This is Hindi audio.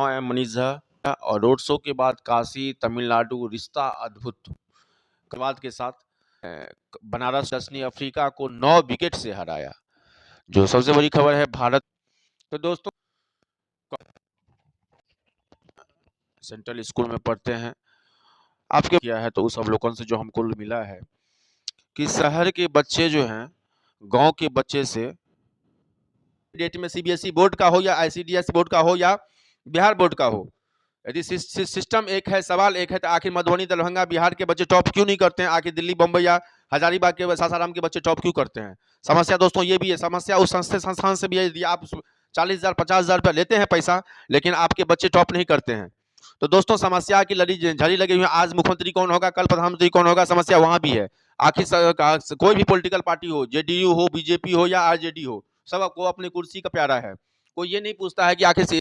है मनीष झा और रोड शो के बाद काशी, तमिलनाडु, रिश्ता अद्भुत बाद के साथ बनारस दक्षिणी अफ्रीका को 9 विकेट से हराया। जो सबसे बड़ी खबर है भारत। तो दोस्तों सेंट्रल स्कूल में पढ़ते हैं, आपके किया है तो उस अवलोकन से जो हमको मिला है कि शहर के बच्चे जो हैं गांव के बच्चे से डेट में सीबीएसई बोर्ड का हो या आईसीडीएस बोर्ड का हो या बिहार बोर्ड का हो, यदि सिस्टम एक है, सवाल एक है, तो आखिर मधुबनी, दरभंगा, बिहार के बच्चे टॉप क्यों नहीं करते हैं? आखिर दिल्ली, बम्बई या हजारीबाग के, सासाराम के बच्चे टॉप क्यों करते हैं? समस्या दोस्तों ये भी है, समस्या उस संस्थान से भी है। यदि आप 40,000 50,000 रुपया लेते हैं पैसा, लेकिन आपके बच्चे टॉप नहीं करते हैं, तो दोस्तों समस्या की लड़ी झड़ी लगी हुई है। आज मुख्यमंत्री कौन होगा, कल प्रधानमंत्री कौन होगा, समस्या वहां भी है। आखिर कोई भी पॉलिटिकल पार्टी हो, जेडीयू हो, बीजेपी हो या आरजेडी हो, सबको अपनी कुर्सी का प्यारा है। कोई ये नहीं पूछता है कि आखिर